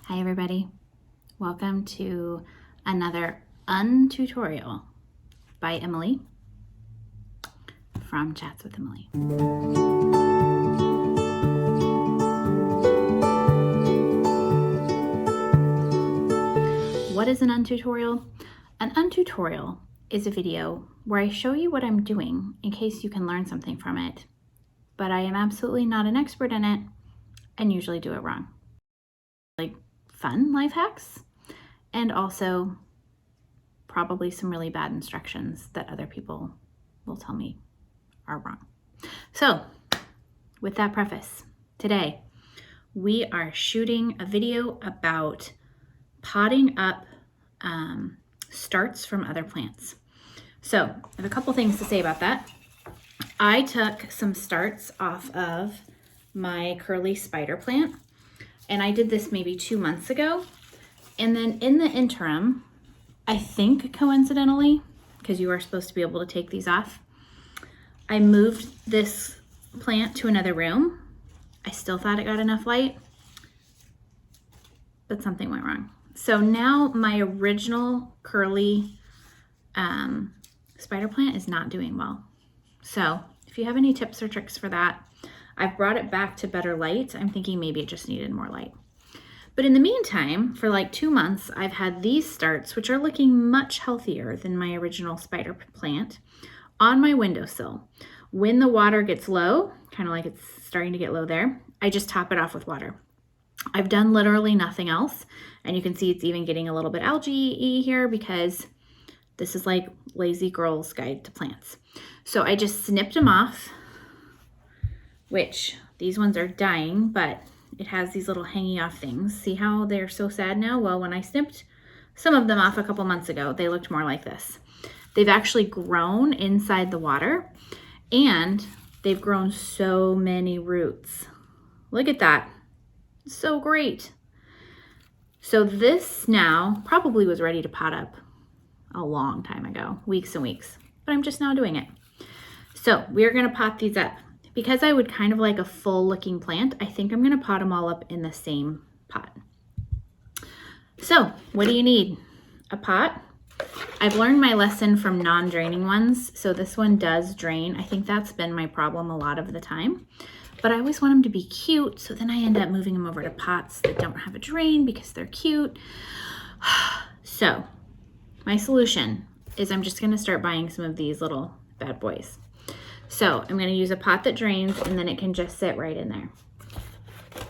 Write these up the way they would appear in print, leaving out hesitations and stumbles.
Hi everybody, welcome to another untutorial by Emily from Chats with Emily. What is an untutorial? An untutorial is a video where I show you what I'm doing in case you can learn something from it, but I am absolutely not an expert in it and usually do it wrong. Like fun life hacks and also probably some really bad instructions that other people will tell me are wrong. So with that preface, today we are shooting a video about potting up starts from other plants. So I have a couple things to say about that. I took some starts off of my curly spider plant, and I did this maybe 2 months ago. And then in the interim, I think coincidentally, because you are supposed to be able to take these off, I moved this plant to another room. I still thought it got enough light, but something went wrong. So now my original curly spider plant is not doing well. So if you have any tips or tricks for that, I've brought it back to better light. I'm thinking maybe it just needed more light. But in the meantime, for like 2 months, I've had these starts, which are looking much healthier than my original spider plant, on my windowsill. When the water gets low, kind of like it's starting to get low there, I just top it off with water. I've done literally nothing else. And you can see it's even getting a little bit algae-y here because this is like lazy girl's guide to plants. So I just snipped them off, which these ones are dying, but it has these little hanging off things. See how they're so sad now? Well, when I snipped some of them off a couple months ago, they looked more like this. They've actually grown inside the water and they've grown so many roots. Look at that. So great. So this now probably was ready to pot up a long time ago, weeks and weeks, but I'm just now doing it. So we're gonna pot these up. Because I would kind of like a full looking plant, I think I'm gonna pot them all up in the same pot. So what do you need? A pot. I've learned my lesson from non-draining ones. So this one does drain. I think that's been my problem a lot of the time. But I always want them to be cute. So then I end up moving them over to pots that don't have a drain because they're cute. So my solution is I'm just gonna start buying some of these little bad boys. So I'm going to use a pot that drains and then it can just sit right in there.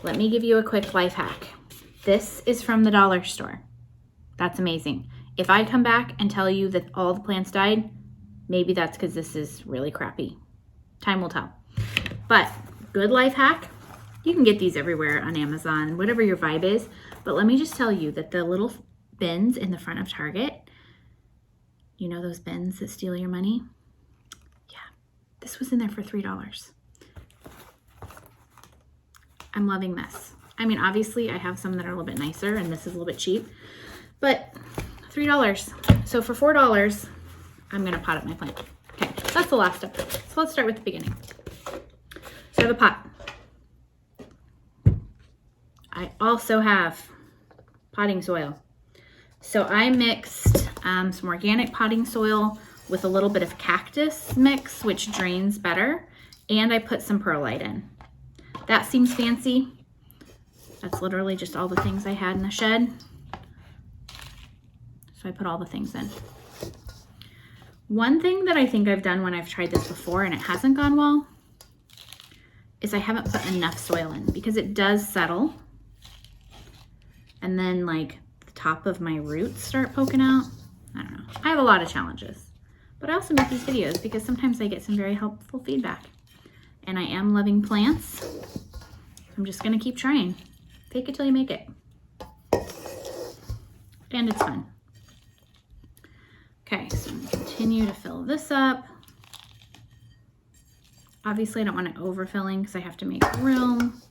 Let me give you a quick life hack. This is from the dollar store. That's amazing. If I come back and tell you that all the plants died, maybe that's because this is really crappy. Time will tell. But good life hack. You can get these everywhere on Amazon, whatever your vibe is. But let me just tell you that the little bins in the front of Target, you know those bins that steal your money? This was in there for $3. I'm loving this. I mean, obviously I have some that are a little bit nicer and this is a little bit cheap, but $3. So for $4, I'm gonna pot up my plant. Okay, so that's the last step. So let's start with the beginning. So I have a pot. I also have potting soil. So I mixed some organic potting soil with a little bit of cactus mix, which drains better. And I put some perlite in. That seems fancy. That's literally just all the things I had in the shed. So I put all the things in. One thing that I think I've done when I've tried this before and it hasn't gone well is I haven't put enough soil in because it does settle. And then like the top of my roots start poking out. I don't know. I have a lot of challenges. But I also make these videos because sometimes I get some very helpful feedback. And I am loving plants. I'm just gonna keep trying. Fake it till you make it. And it's fun. Okay, so I'm gonna continue to fill this up. Obviously I don't want it overfilling because I have to make room.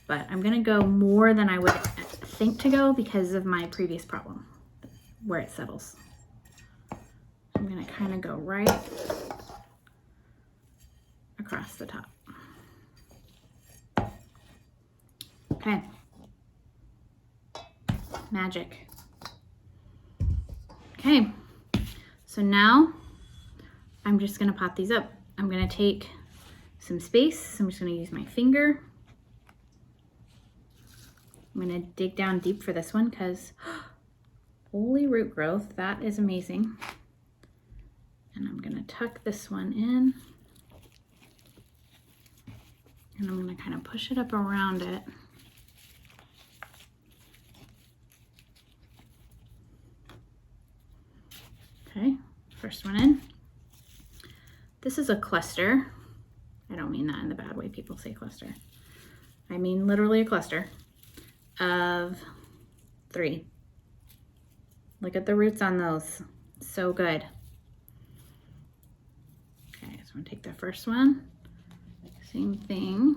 But I'm gonna go more than I would think to go because of my previous problem, where it settles. I'm gonna kind of go right across the top. Okay. Magic. Okay. So now I'm just gonna pot these up. I'm gonna take some space. I'm just gonna use my finger. I'm gonna dig down deep for this one because holy root growth, that is amazing. And I'm gonna tuck this one in. And I'm gonna kind of push it up around it. Okay, first one in. This is a cluster. I don't mean that in the bad way people say cluster. I mean literally a cluster of 3. Look at the roots on those. So good. Okay, so I'm gonna take the first one. Same thing.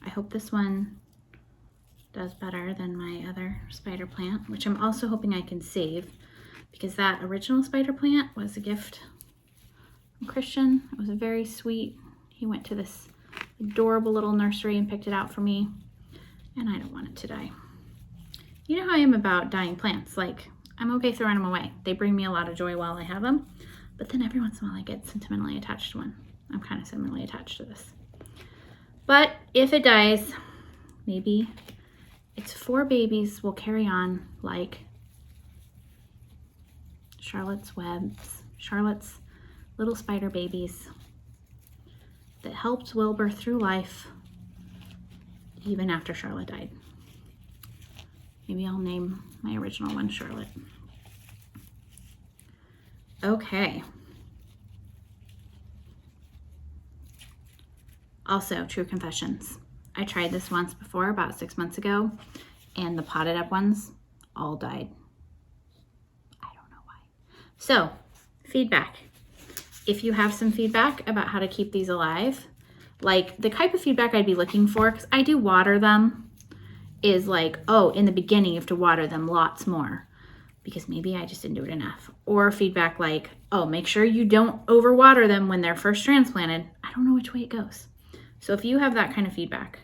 I hope this one does better than my other spider plant, which I'm also hoping I can save because that original spider plant was a gift from Christian. It was very sweet. He went to this adorable little nursery and picked it out for me, and I don't want it to die. You know how I am about dying plants. Like, I'm okay throwing them away. They bring me a lot of joy while I have them, but then every once in a while I get sentimentally attached to one. I'm kind of sentimentally attached to this. But if it dies, maybe its 4 babies will carry on like Charlotte's little spider babies that helped Wilbur through life even after Charlotte died. Maybe I'll name my original one Charlotte. Okay. Also, true confessions. I tried this once before, about 6 months ago, and the potted up ones all died. I don't know why. So, feedback. If you have some feedback about how to keep these alive, like the type of feedback I'd be looking for, because I do water them, is like, oh, in the beginning you have to water them lots more because maybe I just didn't do it enough. Or feedback like, oh, make sure you don't overwater them when they're first transplanted. I don't know which way it goes. So if you have that kind of feedback,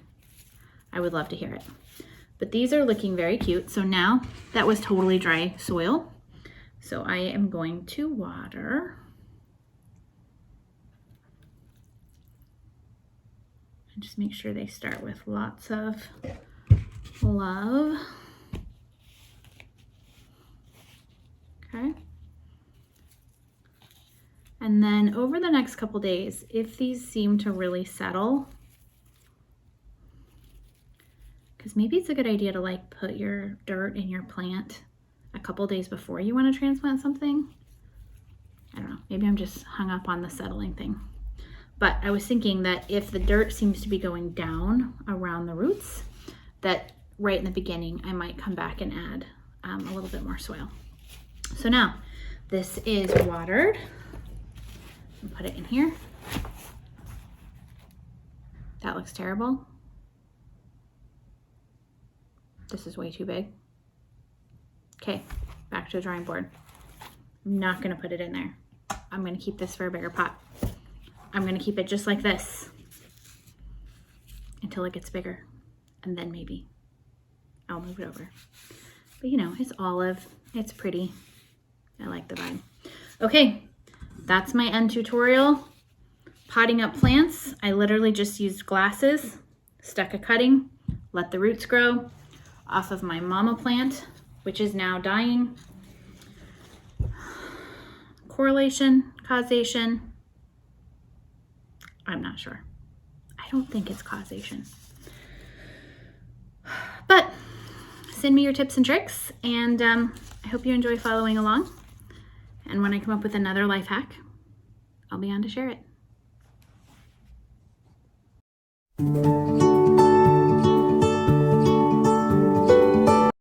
I would love to hear it. But these are looking very cute. So now that was totally dry soil. So I am going to water. And just make sure they start with lots of love. Okay. And then over the next couple days, if these seem to really settle, because maybe it's a good idea to like put your dirt in your plant a couple days before you want to transplant something. I don't know, maybe I'm just hung up on the settling thing. But I was thinking that if the dirt seems to be going down around the roots, that right in the beginning, I might come back and add a little bit more soil. So now this is watered. Put it in here. That looks terrible. This is way too big. Okay, back to the drawing board. I'm not gonna put it in there. I'm gonna keep this for a bigger pot. I'm gonna keep it just like this until it gets bigger, and then maybe I'll move it over. But you know, it's olive, it's pretty. I like the vibe. Okay, that's my end tutorial. Potting up plants. I literally just used glasses, stuck a cutting, let the roots grow off of my mama plant, which is now dying. Correlation, causation, I'm not sure. I don't think it's causation. But send me your tips and tricks, and I hope you enjoy following along. And when I come up with another life hack, I'll be on to share it.